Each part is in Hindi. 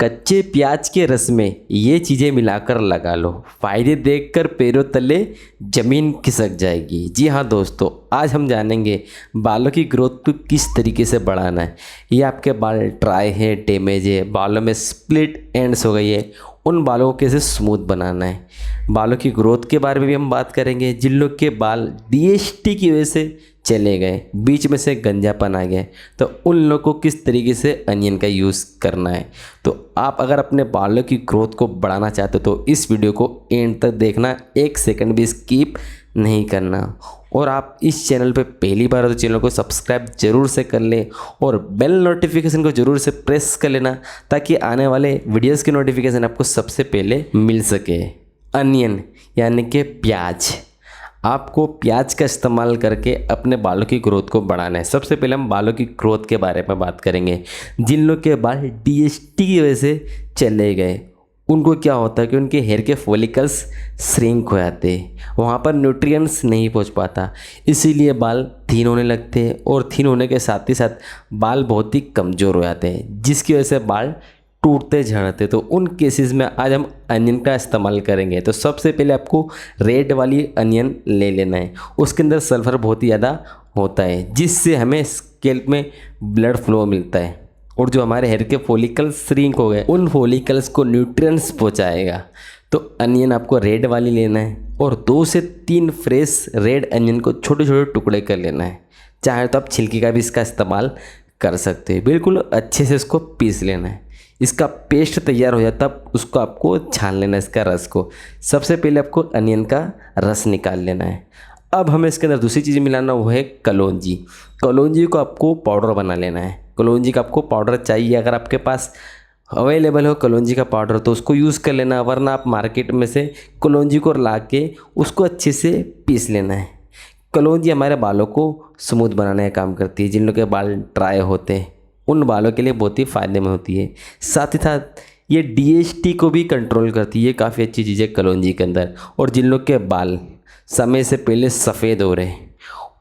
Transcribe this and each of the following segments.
कच्चे प्याज के रस में ये चीज़ें मिलाकर लगा लो, फ़ायदे देखकर पैरों तले ज़मीन खिसक जाएगी। जी हाँ दोस्तों, आज हम जानेंगे बालों की ग्रोथ को किस तरीके से बढ़ाना है। ये आपके बाल ड्राई है, डैमेज है, बालों में स्प्लिट एंड्स हो गई है, उन बालों को कैसे स्मूथ बनाना है। बालों की ग्रोथ के बारे में भी हम बात करेंगे। जिन लोग के बाल डीएसटी की वजह से चले गए, बीच में से गंजापन आ गया, तो उन लोगों को किस तरीके से अनियन का यूज़ करना है। तो आप अगर अपने बालों की ग्रोथ को बढ़ाना चाहते हो तो इस वीडियो को एंड तक देखना, एक सेकंड भी स्किप नहीं करना। और आप इस चैनल पे पहली बार हो तो चैनल को सब्सक्राइब जरूर से कर लें और बेल नोटिफिकेशन को ज़रूर से प्रेस कर लेना, ताकि आने वाले वीडियोस की नोटिफिकेशन आपको सबसे पहले मिल सके। अनियन यानी कि प्याज, आपको प्याज का इस्तेमाल करके अपने बालों की ग्रोथ को बढ़ाना है। सबसे पहले हम बालों की ग्रोथ के बारे में बात करेंगे। जिन लोग के बाल डीएसटी की वजह से चले गए, उनको क्या होता है कि उनके हेयर के फॉलिकल्स श्रिंक हो जाते हैं, वहाँ पर न्यूट्रिएंट्स नहीं पहुँच पाता, इसीलिए बाल थिन होने लगते हैं और थिन होने के साथ ही साथ बाल बहुत ही कमज़ोर हो जाते हैं, जिसकी वजह से बाल टूटते झड़ते। तो उन केसेस में आज हम अनियन का इस्तेमाल करेंगे। तो सबसे पहले आपको रेड वाली अनियन ले लेना है। उसके अंदर सल्फ़र बहुत ही ज़्यादा होता है, जिससे हमें स्कैल्प में ब्लड फ्लो मिलता है और जो हमारे हेयर के फॉलिकल्स श्रिंक हो गए, उन फॉलिकल्स को न्यूट्रिएंट्स पहुंचाएगा। तो अनियन आपको रेड वाली लेना है और 2 से 3 फ्रेश रेड अनियन को छोटे छोटे टुकड़े कर लेना है। चाहे तो आप छिलके का भी इसका इस्तेमाल कर सकते हैं। बिल्कुल अच्छे से इसको पीस लेना है। इसका पेस्ट तैयार हो जाता है, उसको आपको छान लेना है, इसका रस को। सबसे पहले आपको अनियन का रस निकाल लेना है। अब हमें इसके अंदर दूसरी चीज़ मिलाना, वो है कलौंजी। कलौंजी को आपको पाउडर बना लेना है। कलौंजी का आपको पाउडर चाहिए, अगर आपके पास अवेलेबल हो कलौंजी का पाउडर तो उसको यूज़ कर लेना, वरना आप मार्केट में से कलौंजी को ला के उसको अच्छे से पीस लेना है। कलौंजी हमारे बालों को स्मूथ बनाने का काम करती है। जिन लोगों के बाल ड्राई होते हैं उन बालों के लिए बहुत ही फ़ायदेमंद होती है। साथ ही साथ ये डीएसटी को भी कंट्रोल करती है। ये काफ़ी अच्छी चीज़ है कलौंजी के अंदर। और जिन लोग के बाल समय से पहले सफ़ेद हो रहे हैं,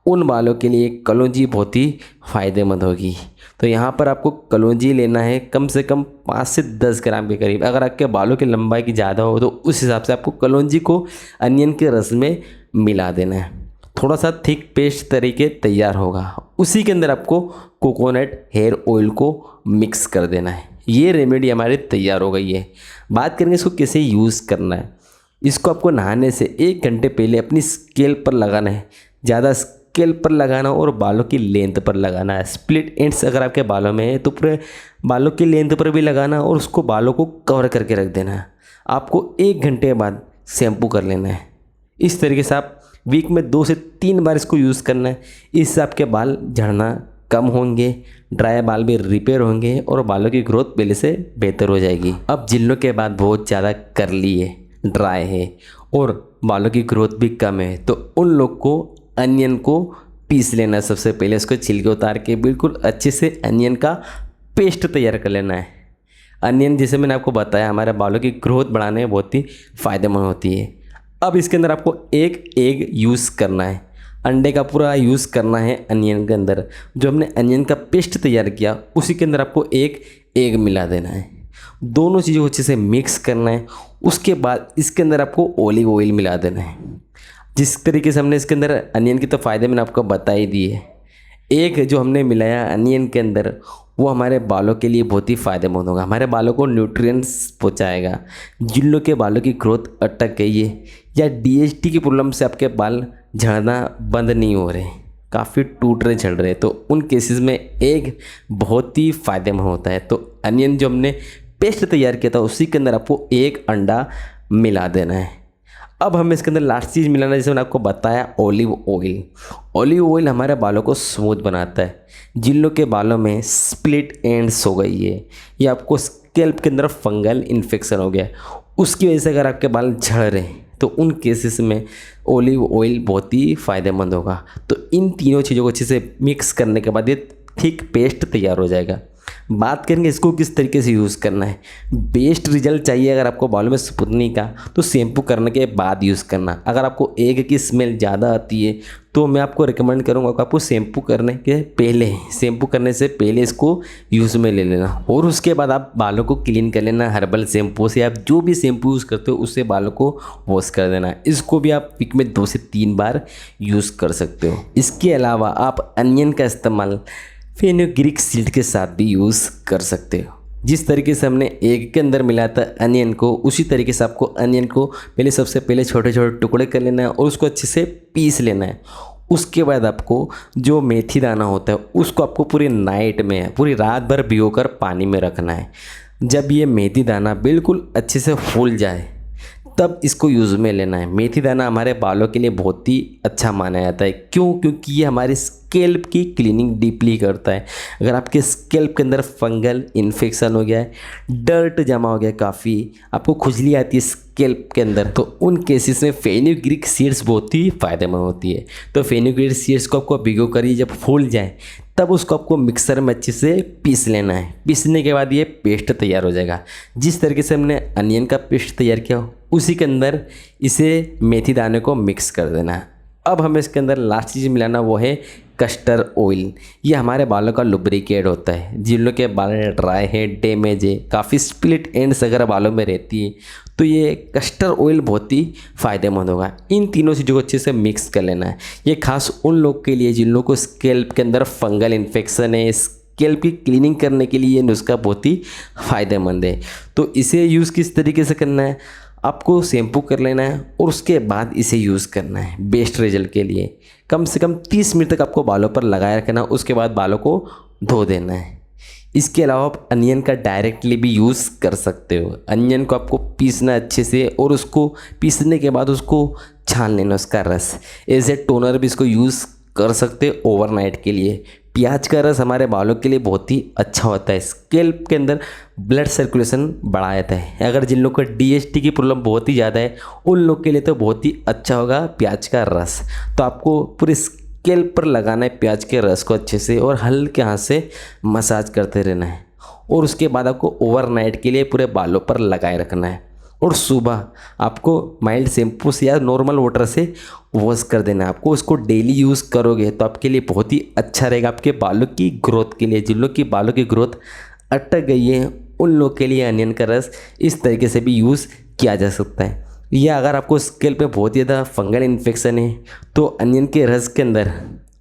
उन बालों के लिए कलौंजी बहुत ही फ़ायदेमंद होगी। तो यहाँ पर आपको कलौंजी लेना है कम से कम 5 से 10 ग्राम के करीब। अगर आपके बालों की लंबाई की ज़्यादा हो तो उस हिसाब से आपको कलौंजी को अनियन के रस में मिला देना है। थोड़ा सा थिक पेस्ट तरीके तैयार होगा, उसी के अंदर आपको कोकोनट हेयर ऑयल को मिक्स कर देना है। ये रेमेडी हमारी तैयार हो गई है। बात करेंगे इसको कैसे यूज़ करना है। इसको आपको नहाने से 1 घंटे पहले अपनी स्कैल्प पर लगाना है। ज़्यादा स्कैल्प पर लगाना और बालों की लेंथ पर लगाना है। स्प्लिट एंड्स अगर आपके बालों में है तो पूरे बालों की लेंथ पर भी लगाना और उसको बालों को कवर करके रख देना है। आपको 1 घंटे बाद शैम्पू कर लेना है। इस तरीके से आप वीक में 2 से 3 बार इसको यूज़ करना है। इससे आपके बाल झड़ना कम होंगे, ड्राई बाल भी रिपेयर होंगे और बालों की ग्रोथ पहले से बेहतर हो जाएगी। अब जिन लोग के बाद बहुत ज़्यादा कर्ली है, ड्राई है और बालों की ग्रोथ भी कम है, तो उन लोग को अनियन को पीस लेना है। सबसे पहले उसको छिलके उतार के बिल्कुल अच्छे से अनियन का पेस्ट तैयार कर लेना है। अनियन जैसे मैंने आपको बताया हमारे बालों की ग्रोथ बढ़ाने में बहुत ही फ़ायदेमंद होती है। अब इसके अंदर आपको एक एग यूज़ करना है। अंडे का पूरा यूज़ करना है अनियन के अंदर। जो हमने अनियन का पेस्ट तैयार किया उसी के अंदर आपको एक एग मिला देना है। दोनों चीज़ों को अच्छे से मिक्स करना है। उसके बाद इसके अंदर आपको ऑलिव ऑयल मिला देना है। जिस तरीके से हमने इसके अंदर अनियन की तो फ़ायदे मैंने आपको बता ही दिए। एक जो हमने मिलाया अनियन के अंदर वो हमारे बालों के लिए बहुत ही फ़ायदेमंद होगा। हमारे बालों को न्यूट्रिएंट्स पहुंचाएगा। जिन लोग के बालों की ग्रोथ अटक गई है या डीएसटी की प्रॉब्लम से आपके बाल झड़ना बंद नहीं हो रहे, काफ़ी टूट रहे, झड़ रहे, तो उन केसेस में एक बहुत ही फ़ायदेमंद होता है। तो अनियन जो हमने पेस्ट तैयार किया था उसी के अंदर आपको एक अंडा मिला देना है। अब हमें इसके अंदर लास्ट चीज़ मिलाना है, जैसे मैंने आपको बताया ऑलिव ऑयल। ऑलिव ऑयल हमारे बालों को स्मूथ बनाता है। जिन लोग के बालों में स्प्लिट एंड्स हो गई है या आपको स्कैल्प के अंदर फंगल इन्फेक्शन हो गया, उसकी वजह से अगर आपके बाल झड़ रहे हैं तो उन केसेस में ऑलिव ऑयल बहुत ही फ़ायदेमंद होगा। तो इन तीनों चीज़ों को अच्छे से मिक्स करने के बाद ये थिक पेस्ट तैयार हो जाएगा। बात करेंगे इसको किस तरीके से यूज़ करना है। बेस्ट रिजल्ट चाहिए अगर आपको बालों में सुपुतनी का, तो शैम्पू करने के बाद यूज़ करना। अगर आपको एग की स्मेल ज़्यादा आती है तो मैं आपको रिकमेंड करूँगा कि आपको शैम्पू करने से पहले इसको यूज़ में ले लेना, और उसके बाद आप बालों को क्लीन कर लेना हर्बल शैम्पू से। आप जो भी शैम्पू यूज़ करते हो उससे बालों को वॉश कर देना। इसको भी आप वीक में 2 से 3 बार यूज़ कर सकते हो। इसके अलावा आप अनियन का इस्तेमाल फेनुग्रीक एसिड के साथ भी यूज़ कर सकते हो। जिस तरीके से हमने एग के अंदर मिलाया था अनियन को, उसी तरीके से आपको अनियन को सबसे पहले छोटे छोटे टुकड़े कर लेना है और उसको अच्छे से पीस लेना है। उसके बाद आपको जो मेथी दाना होता है उसको आपको पूरी रात भर भिगोकर पानी में रखना है। जब ये मेथी दाना बिल्कुल अच्छे से फूल जाए तब इसको यूज़ में लेना है। मेथी दाना हमारे बालों के लिए बहुत ही अच्छा माना जाता है। क्यों? क्योंकि ये हमारे स्कैल्प की क्लीनिंग डीपली करता है। अगर आपके स्कैल्प के अंदर फंगल इन्फेक्शन हो गया है, डर्ट जमा हो गया काफ़ी, आपको खुजली आती है स्कैल्प के अंदर, तो उन केसेस में फेनुग्रीक सीड्स बहुत ही फ़ायदेमंद होती है। तो फेनुग्रीक सीड्स को आपको भिगो कर जब फूल जाए तब उसको आपको मिक्सर में अच्छे से पीस लेना है। पीसने के बाद ये पेस्ट तैयार हो जाएगा। जिस तरीके से हमने अनियन का पेस्ट तैयार किया उसी के अंदर इसे मेथी दाने को मिक्स कर देना है। अब हमें इसके अंदर लास्ट चीज़ मिलाना वो है कस्टर्ड ऑयल। ये हमारे बालों का लुब्रिकेट होता है। जिन लोग के बाल ड्राई है, डैमेज है, काफ़ी स्प्लिट एंड्स अगर बालों में रहती है तो ये कस्टर्ड ऑयल बहुत ही फ़ायदेमंद होगा। इन तीनों चीज़ों को अच्छे से मिक्स कर लेना है। ये खास उन लोग के लिए जिन लोगों को स्कैल्प के अंदर फंगल इन्फेक्शन है, स्कैल्प की क्लीनिंग करने के लिए ये नुस्खा बहुत ही फ़ायदेमंद है। तो इसे यूज़ किस तरीके से करना है, आपको शैम्पू कर लेना है और उसके बाद इसे यूज़ करना है। बेस्ट रिजल्ट के लिए कम से कम 30 मिनट तक आपको बालों पर लगाए रखना, उसके बाद बालों को धो देना है। इसके अलावा आप अनियन का डायरेक्टली भी यूज़ कर सकते हो। अनियन को आपको पीसना अच्छे से और उसको पीसने के बाद उसको छान लेना, उसका रस। एज ए टोनर भी इसको यूज़ कर सकते हो ओवरनाइट के लिए। प्याज का रस हमारे बालों के लिए बहुत ही अच्छा होता है। स्कैल्प के अंदर ब्लड सर्कुलेशन बढ़ा देता है। अगर जिन लोग को DST की प्रॉब्लम बहुत ही ज़्यादा है उन लोग के लिए तो बहुत ही अच्छा होगा प्याज का रस। तो आपको पूरे स्कैल्प पर लगाना है प्याज के रस को अच्छे से और हल्के हाथ से मसाज करते रहना है, और उसके बाद आपको ओवरनाइट के लिए पूरे बालों पर लगाए रखना है। और सुबह आपको माइल्ड शैम्पू से या नॉर्मल वाटर से वॉश कर देना है। आपको उसको डेली यूज़ करोगे तो आपके लिए बहुत ही अच्छा रहेगा, आपके बालों की ग्रोथ के लिए। जिन लोग की बालों की ग्रोथ अटक गई है उन लोग के लिए अनियन का रस इस तरीके से भी यूज़ किया जा सकता है। या अगर आपको स्कैल्प पे बहुत ज़्यादा फंगल इन्फेक्शन है तो अनियन के रस के अंदर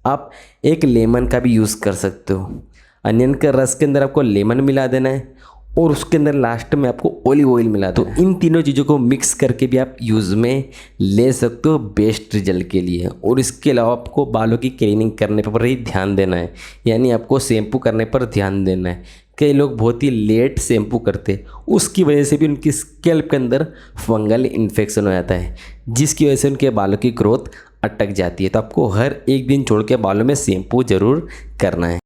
आप एक लेमन का भी यूज़ कर सकते हो। अनियन के रस के अंदर आपको लेमन मिला देना है और उसके अंदर लास्ट में आपको ऑलिव ऑयल मिला दो। तो इन तीनों चीज़ों को मिक्स करके भी आप यूज़ में ले सकते हो बेस्ट रिजल्ट के लिए। और इसके अलावा आपको बालों की क्लीनिंग करने पर ही ध्यान देना है, यानी आपको शैम्पू करने पर ध्यान देना है। कई लोग बहुत ही लेट शैम्पू करते, उसकी वजह से भी उनकी स्कैल्प के अंदर फंगल इन्फेक्शन हो जाता है, जिसकी वजह से उनके बालों की ग्रोथ अटक जाती है। तो आपको हर एक दिन छोड़ के बालों में शैम्पू ज़रूर करना है।